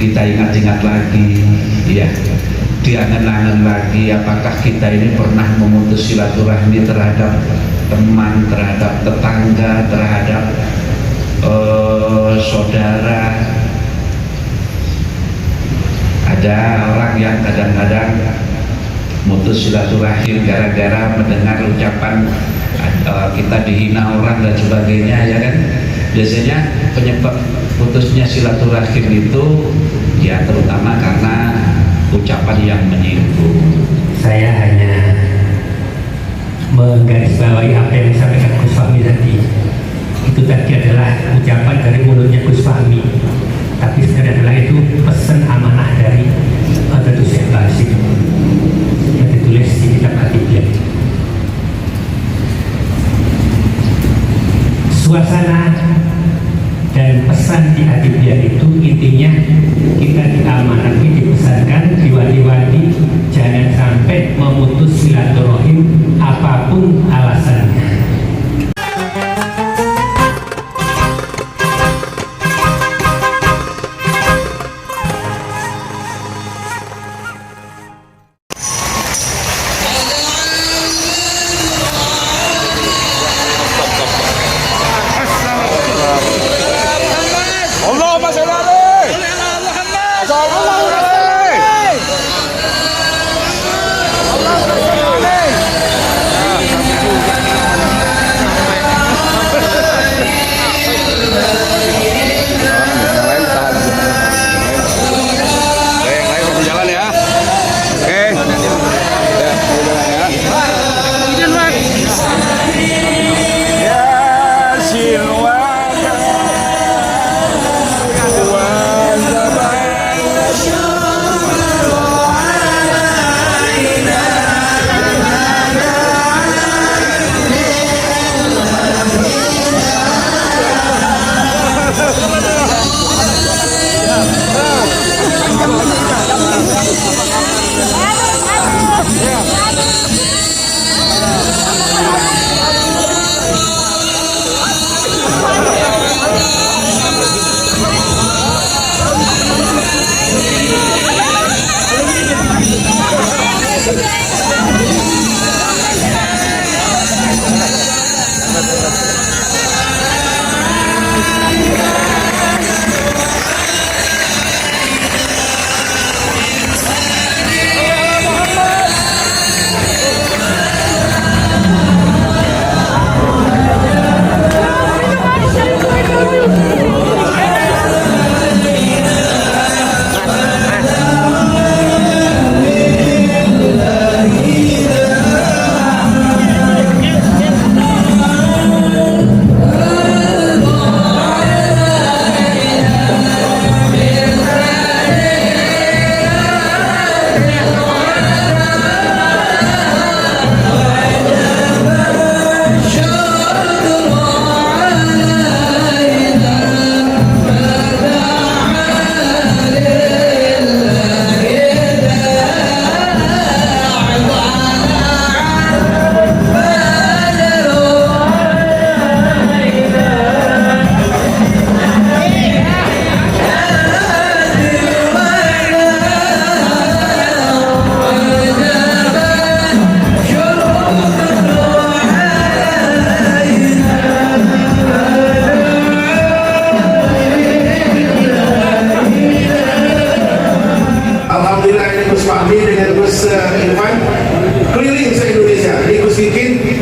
kita ingat-ingat lagi, ya, diangan-angan lagi, apakah kita ini pernah memutus silaturahmi terhadap teman, terhadap tetangga, terhadap saudara. Ada orang yang kadang-kadang mutus silaturahim gara-gara mendengar ucapan kita dihina orang dan sebagainya, ya kan. Biasanya penyebab putusnya silaturahim itu ya terutama karena ucapan yang menyinggung. Saya hanya menggarisbawahi apa yang disampaikan Gus Fahmi tadi. Itu tadi adalah ucapan dari mulutnya Gus Fahmi, tapi sebenarnya adalah itu pesan amanah dari Hadratus Syekh Basim yang ditulis di kitab Atibiyah. Suasana dan pesan di Atibiyah itu intinya kita diamanati, dipesankan, diwati-wati jangan sampai memutus silaturahim apapun alasannya.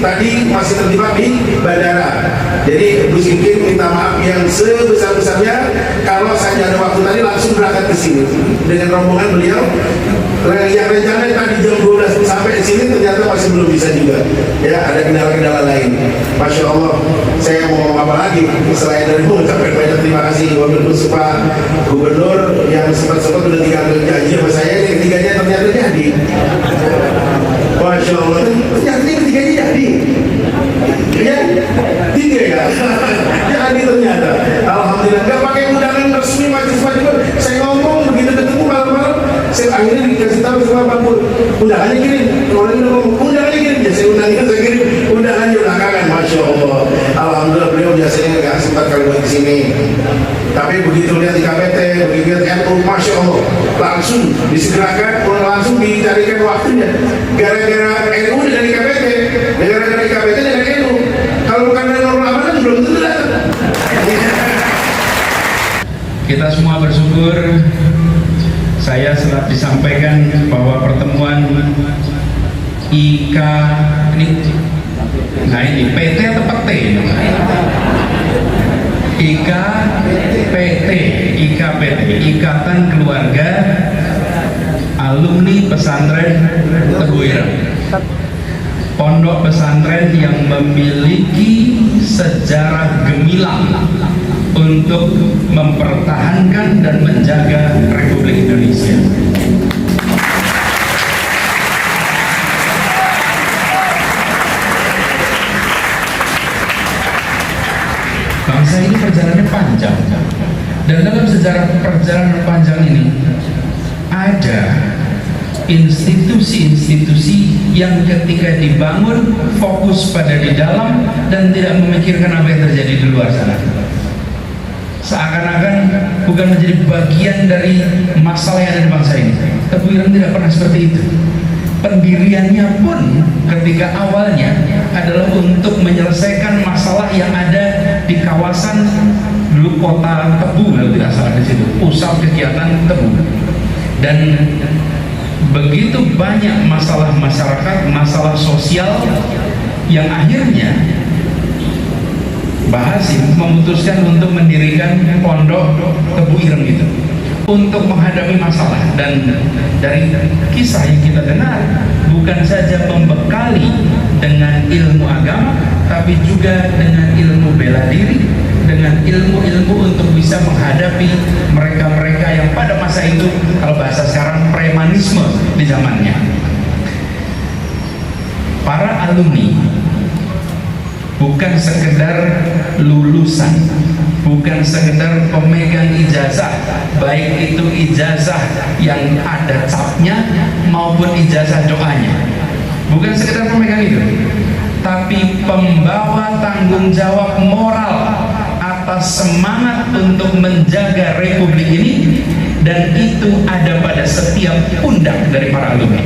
Tadi masih terjebak di bandara. Jadi Bu Singkin minta maaf yang sebesar-besarnya kalau saya ada waktu tadi langsung berangkat ke sini dengan rombongan beliau. Yang rencana tadi jam 12 sampai di sini ternyata masih belum bisa juga. Ya, ada kendala-kendala lain. Masya Allah, saya mau ngomong apa lagi selain dari mengucapkan banyak terima kasih Wabil Pak Gubernur yang sempat-sempat sudah 3 kali janji sama saya, yang ketiganya ternyata jadi. Masya Allah, ternyata yang ketiganya jadi. Ya, 3 ya. Jadi ternyata. Alhamdulillah, nggak pakai undangan resmi majlis-majlis. Saya ngomong begitu ketemu malam-malam, saya akhirnya dikasih tahu sama Pak Pur, undangannya kirim. Orang ini ngomong undangannya kirim, ya saya undangin, saya kirim undangannya belakangan. Masya Allah, alhamdulillah beliau biasanya nggak sempat kali buat di sini. Tapi begitu lihat di KPT, begitu lihat NU, Masya Allah, langsung disegerakan, langsung dicarikan waktunya. Gara-gara NU dengan IKPT, gara-gara IKPT dengan NU. Kalau bukan dari Nurul Amanah belum tentu datang. Kita semua bersyukur. Saya setelah disampaikan bahwa pertemuan IK ini PT atau PT? IKPT, Ikatan Keluarga Alumni Pesantren Teguh Ireng, pondok pesantren yang memiliki sejarah gemilang untuk mempertahankan dan menjaga Republik Indonesia. Bangsa ini perjalanannya panjang, dan dalam sejarah perjalanan panjang ini ada institusi-institusi yang ketika dibangun fokus pada di dalam dan tidak memikirkan apa yang terjadi di luar sana. Seakan-akan bukan menjadi bagian dari masalah yang ada di bangsa ini. Teguh Ireng tidak pernah seperti itu. Pendiriannya pun ketika awalnya adalah untuk menyelesaikan masalah yang ada di kawasan dulu kota Tebu, kalau tidak salah di situ, pusat kegiatan Tebu. Dan begitu banyak masalah masyarakat, masalah sosial yang akhirnya Mbah Hasim memutuskan untuk mendirikan pondok Teguh Ireng itu untuk menghadapi masalah. Dan dari kisah yang kita dengar, bukan saja membekali dengan ilmu agama, tapi juga dengan ilmu bela diri, dengan ilmu-ilmu untuk bisa menghadapi mereka-mereka yang pada masa itu, kalau bahasa sekarang, premanisme di zamannya. Para alumni bukan sekedar lulusan, bukan sekedar pemegang ijazah, baik itu ijazah yang ada capnya maupun ijazah doanya. Bukan sekedar pemegang itu, tapi pembawa tanggung jawab moral atas semangat untuk menjaga Republik ini, dan itu ada pada setiap pundak dari para alumni.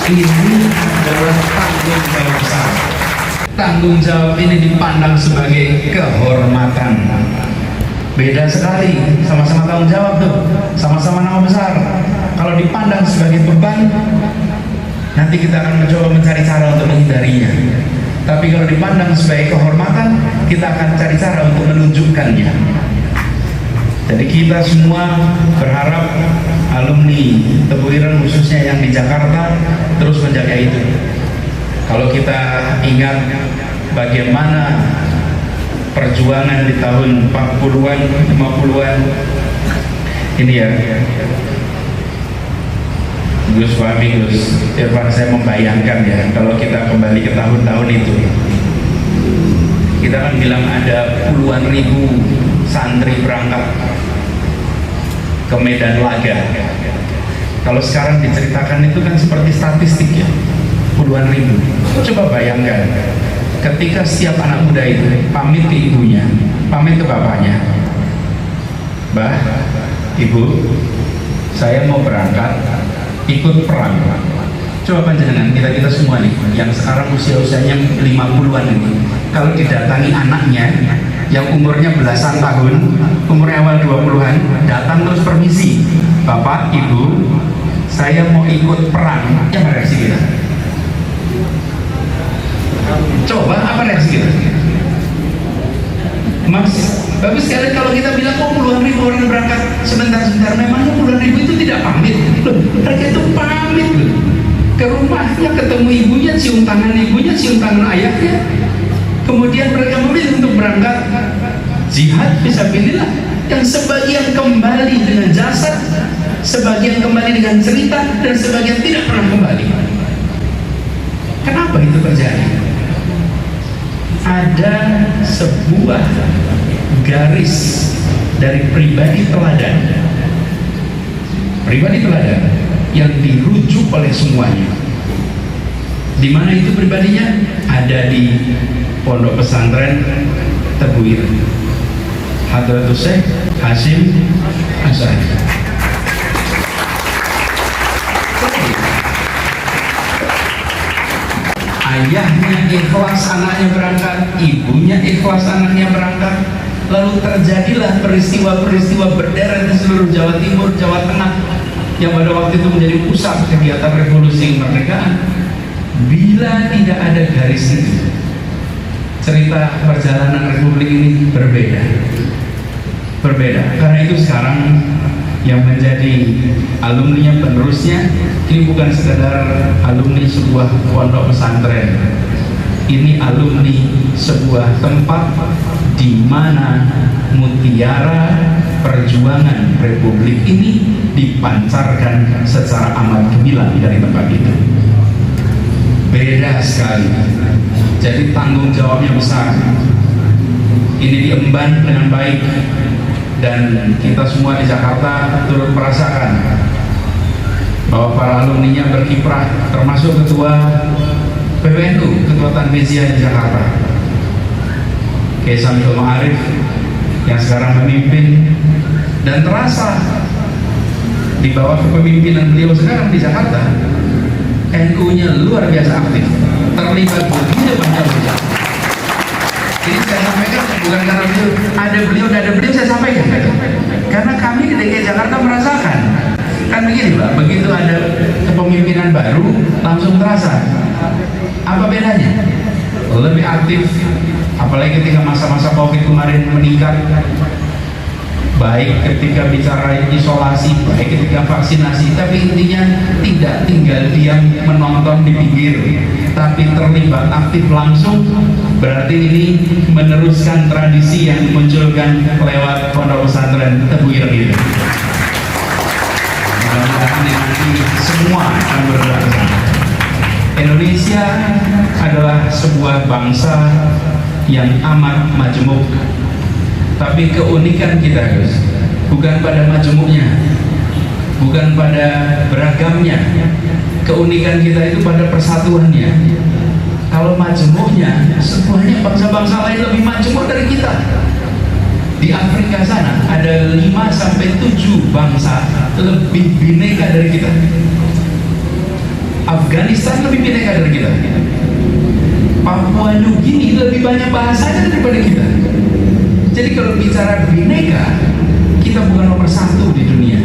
Ini adalah tanggung jawab besar. Tanggung jawab ini dipandang sebagai kehormatan. Beda sekali, sama-sama tanggung jawab tuh, sama-sama nama besar. Kalau dipandang sebagai beban, nanti kita akan mencoba mencari cara untuk menghindarinya. Tapi kalau dipandang sebagai kehormatan, kita akan cari cara untuk menunjukkannya. Jadi kita semua berharap alumni Teguh Ireng khususnya yang di Jakarta terus menjaga itu. Kalau kita ingat bagaimana perjuangan di tahun 40-an, 50-an, ini ya, Gus Fahmi, Gus Irfan, saya membayangkan ya, kalau kita kembali ke tahun-tahun itu, kita kan bilang ada puluhan ribu santri berangkat ke Medan Laga. Kalau sekarang diceritakan itu kan seperti statistik ya, puluhan ribu. Coba bayangkan, ketika setiap anak muda itu pamit ke ibunya, pamit ke bapaknya, Mbah, Ibu, saya mau berangkat ikut perang. Coba panjenengan, kita semua nih yang sekarang usianya 50-an ini, kalau didatangi anaknya yang umurnya belasan tahun, umurnya awal 20-an, datang terus permisi, Bapak, Ibu, saya mau ikut perang. Apa reaksi kita? Coba apa reaksi kita? Mas, bagus sekali kalau kita bilang, oh puluhan ribu orang berangkat sebentar-sebentar. Memangnya puluhan ribu itu tidak pamit? Loh, mereka itu pamit loh. Ke rumahnya, ketemu ibunya, cium tangan ibunya, cium tangan ayahnya. Kemudian mereka memilih untuk berangkat jihad fisabilillah, yang sebagian kembali dengan jasad, sebagian kembali dengan cerita, dan sebagian tidak pernah kembali. Kenapa itu terjadi? Ada sebuah garis dari pribadi teladan yang dirujuk oleh semuanya. Di mana itu pribadinya? Ada di pondok pesantren Tebuir, Hadratus Syekh Hasyim Asy'ari. Ayahnya ikhlas anaknya berangkat, ibunya ikhlas anaknya berangkat, lalu terjadilah peristiwa-peristiwa berderet di seluruh Jawa Timur, Jawa Tengah yang pada waktu itu menjadi pusat kegiatan revolusi kemerdekaan. Bila tidak ada garis itu, cerita perjalanan Republik ini berbeda. Karena itu sekarang yang menjadi alumninya, penerusnya, ini bukan sekedar alumni sebuah pondok pesantren. Ini alumni sebuah tempat di mana mutiara perjuangan Republik ini dipancarkan secara amat gemilang dari tempat itu. Beda sekali. Jadi tanggung jawabnya besar. Ini diemban dengan baik, dan kita semua di Jakarta turut merasakan bahwa para alumninya berkiprah, termasuk ketua PWNU, ketua Tanfiziyah di Jakarta, Kiai Samsul Ma'arif yang sekarang memimpin, dan terasa di bawah kepemimpinan beliau sekarang di Jakarta, NU-nya luar biasa aktif, terlibat begitu banyak usaha. Ini saya sampaikan bukan karena beliau saya sampaikan, karena kami di DKI Jakarta merasakan. Kan begini Pak, begitu ada kepemimpinan baru langsung terasa. Apa bedanya? Lebih aktif, apalagi ketika masa-masa Covid kemarin meningkat, baik ketika bicara isolasi, baik ketika vaksinasi, tapi intinya tidak tinggal diam menonton di pinggir, tapi terlibat aktif langsung. Berarti ini meneruskan tradisi yang dimunculkan lewat pondok pesantren Tebuir ini. Mudah-mudahan nanti semua akan bergerak ke sana. Indonesia adalah sebuah bangsa yang amat majemuk. Tapi keunikan kita, Gus, bukan pada majemuknya, bukan pada beragamnya. Keunikan kita itu pada persatuannya. Kalau majemuknya, semuanya bangsa-bangsa lain lebih majemuk dari kita. Di Afrika sana ada 5-7 bangsa lebih bineka dari kita. Afghanistan lebih bineka dari kita. Papua Nugini lebih banyak bahasanya daripada kita. Jadi kalau bicara bineka, kita bukan nomor 1 di dunia.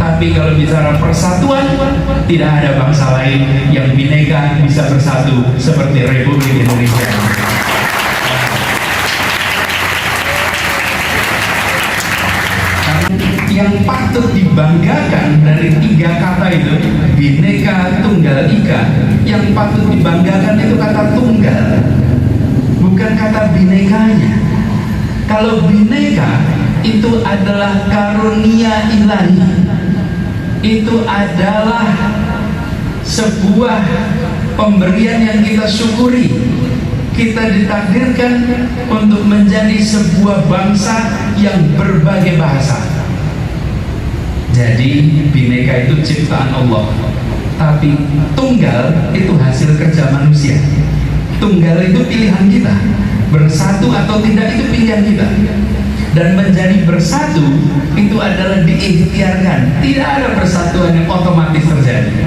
Tapi kalau bicara persatuan, tidak ada bangsa lain yang bineka bisa bersatu seperti Republik Indonesia. Yang patut dibanggakan dari 3 kata itu, Bhinneka Tunggal Ika, yang patut dibanggakan itu kata tunggal, bukan kata binekanya. Kalau bineka itu adalah karunia ilahi, itu adalah sebuah pemberian yang kita syukuri. Kita ditakdirkan untuk menjadi sebuah bangsa yang berbagai bahasa. Jadi bineka itu ciptaan Allah, tapi tunggal itu hasil kerja manusia. Tunggal itu pilihan kita, bersatu atau tidak itu pilihan kita. Dan menjadi bersatu itu adalah diikhtiarkan. Tidak ada persatuan yang otomatis terjadi.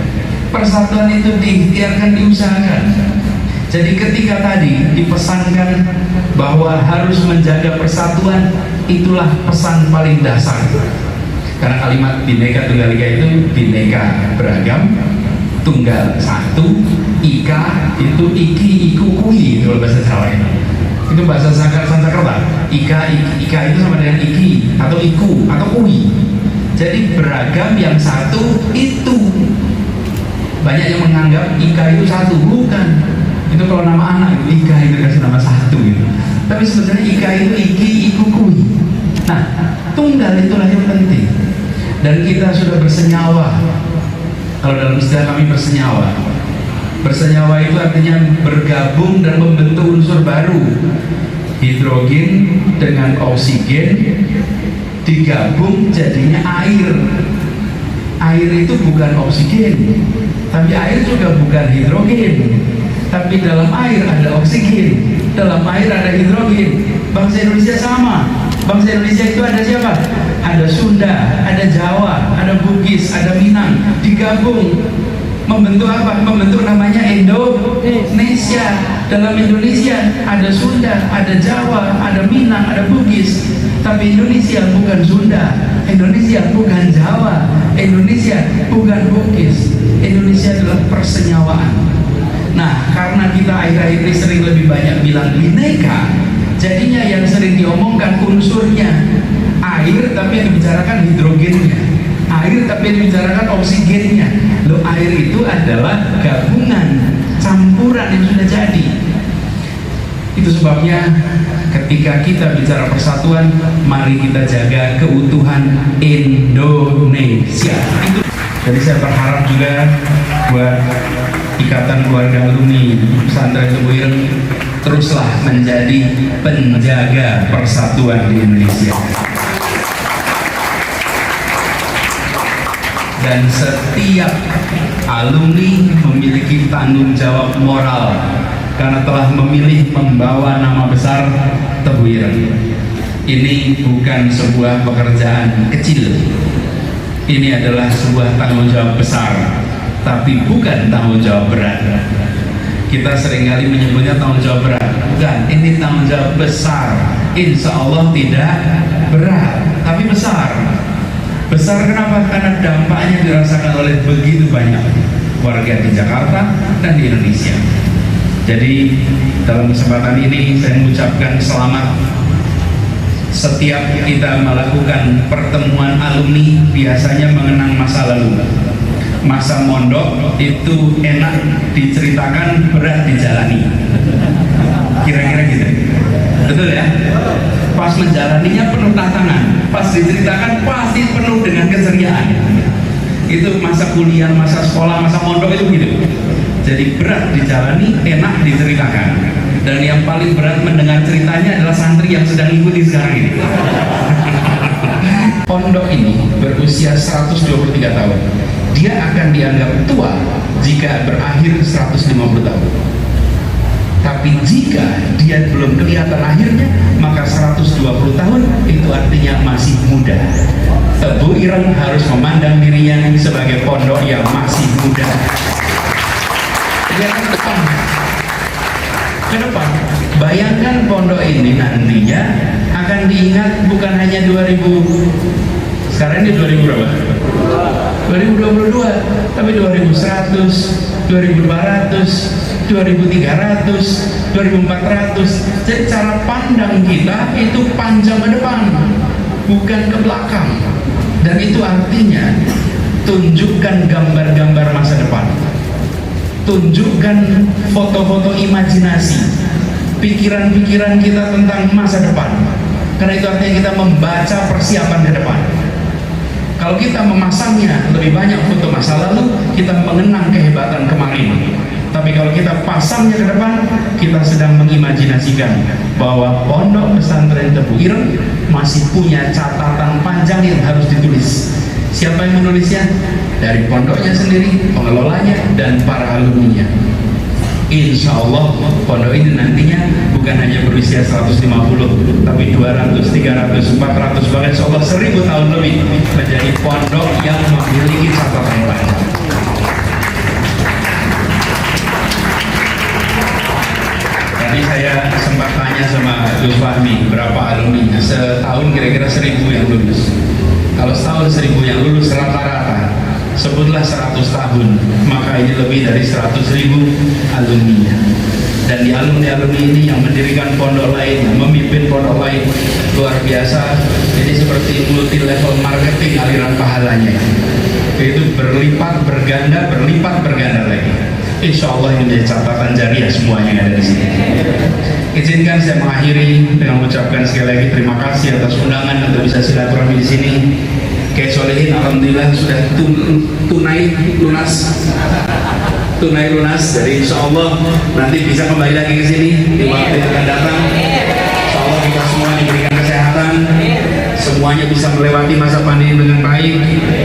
Persatuan itu diikhtiarkan, diusahakan. Jadi ketika tadi dipesankan bahwa harus menjaga persatuan, itulah pesan paling dasar. Karena kalimat Bhinneka Tunggal Ika itu bineka beragam, tunggal satu, ika itu iki, iku, kui, itu bahasa Jawa itu bahasa Sanskerta. Ika itu sama dengan iki atau iku atau kui. Jadi beragam yang satu itu. Banyak yang menganggap ika itu satu, bukan. Itu kalau nama anak itu ika itu kasih nama satu gitu. Tapi sebenarnya ika itu iki, iku, kui. Nah, tunggal itulah yang penting. Dan kita sudah bersenyawa. Kalau dalam istilah kami bersenyawa. Bersenyawa itu artinya bergabung dan membentuk unsur baru. Hidrogen dengan oksigen digabung jadinya air. Air itu bukan oksigen, tapi air juga bukan hidrogen. Tapi dalam air ada oksigen. dalam air ada hidrogen. Bangsa Indonesia sama. Bangsa Indonesia itu ada siapa? Ada Sunda, ada Jawa, ada Bugis, ada Minang, digabung membentuk apa? Membentuk namanya Indonesia. Dalam Indonesia ada Sunda, ada Jawa, ada Minang, ada Bugis. Tapi Indonesia bukan Sunda, Indonesia bukan Jawa, Indonesia bukan Bugis. Indonesia adalah persenyawaan. Nah, karena kita akhir-akhir ini sering lebih banyak bilang bineka, jadinya yang sering diomongkan unsurnya air, tapi yang dibicarakan hidrogennya, air tapi yang dibicarakan oksigennya. Loh, air itu adalah gabungan, campuran yang sudah jadi. Itu sebabnya ketika kita bicara persatuan, mari kita jaga keutuhan Indonesia. Jadi saya berharap juga buat Ikatan Keluarga Alumni Pesantren Tebu Ireng teruslah menjadi penjaga persatuan di Indonesia. Dan setiap alumni memiliki tanggung jawab moral karena telah memilih membawa nama besar Tebu Ireng. Ini bukan sebuah pekerjaan kecil. Ini adalah sebuah tanggung jawab besar, tapi bukan tanggung jawab berat. Kita seringkali menyebutnya tanggung jawab berat. Bukan, ini tanggung jawab besar. Insya Allah tidak berat, tapi besar. Besar kenapa? Karena dampaknya dirasakan oleh begitu banyak warga di Jakarta dan di Indonesia. Jadi dalam kesempatan ini saya mengucapkan selamat. Setiap kita melakukan pertemuan alumni biasanya mengenang masa lalu. Masa mondok itu enak diceritakan, berat dijalani. Kira-kira gitu. Betul ya? Pas menjalaninya penuh tantangan, pas diceritakan pasti penuh dengan keceriaan. Itu masa kuliah, masa sekolah, masa mondok itu gitu. Jadi berat dijalani, enak diceritakan. Dan yang paling berat mendengar ceritanya adalah santri yang sedang ikuti sekarang ini. Pondok ini berusia 123 tahun. Dia akan dianggap tua jika berakhir 150 tahun. Tapi jika dia belum kelihatan akhirnya, maka 120 tahun itu artinya masih muda. Tebu Ireng harus memandang dirinya sebagai pondok yang masih muda. Lihat ke depan. Ke depan, bayangkan pondok ini nantinya akan diingat bukan hanya 2000, sekarang ini 2000 berapa? 2022, tapi 2100, 2200, 2300, 2400. Jadi cara pandang kita itu panjang ke depan, bukan ke belakang. Dan itu artinya tunjukkan gambar-gambar masa depan. Tunjukkan foto-foto imajinasi, pikiran-pikiran kita tentang masa depan. Karena itu artinya kita membaca persiapan ke depan. Kalau kita memasangnya lebih banyak foto masa lalu, kita mengenang kehebatan kemarin. Tapi kalau kita pasangnya ke depan, kita sedang mengimajinasikan bahwa Pondok Pesantren Tebu Ireng masih punya catatan panjang yang harus ditulis. Siapa yang menulisnya? Dari pondoknya sendiri, pengelolanya, dan para alumninya. Insya Allah pondok ini nantinya bukan hanya berusia 150, tapi 200, 300, 400, bahkan insya Allah 1000 tahun lebih menjadi pondok yang memiliki catatan panjang. Tadi saya sempat tanya sama Gus Fahmi berapa alumninya. Setahun kira-kira 1000 yang lulus. Kalau setahun 1000 yang lulus rata-rata, sebutlah 100 tahun, maka ini lebih dari 100.000 alumni. Dan di alumni-alumni ini yang mendirikan pondok lain, yang memimpin pondok lain, luar biasa. Ini seperti multi level marketing aliran pahalanya. Itu berlipat berganda lagi. Insya Allah ini menjadi catatan jariah semuanya yang ada di sini. Izinkan saya mengakhiri dengan mengucapkan sekali lagi terima kasih atas undangan untuk bisa silaturahmi di sini. Kiai Solihin alhamdulillah sudah tunai lunas. Jadi insya Allah nanti bisa kembali lagi ke sini di waktu yang akan datang. Insya Allah kita semua diberikan kesehatan, semuanya bisa melewati masa pandemi dengan baik,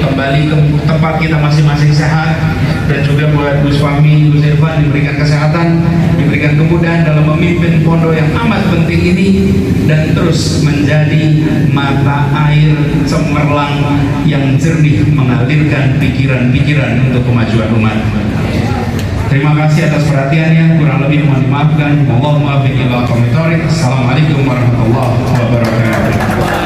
kembali ke tempat kita masing-masing sehat, dan juga buat Gus Fahmi, Gus Irfan diberikan kesehatan, diberikan kemudahan dalam memimpin pondok yang amat penting ini, dan terus menjadi mata air cemerlang yang jernih mengalirkan pikiran-pikiran untuk kemajuan umat. Terima kasih atas perhatiannya, kurang lebih mohon dimaafkan. Allahumma bi'illah. Assalamualaikum warahmatullahi wabarakatuh.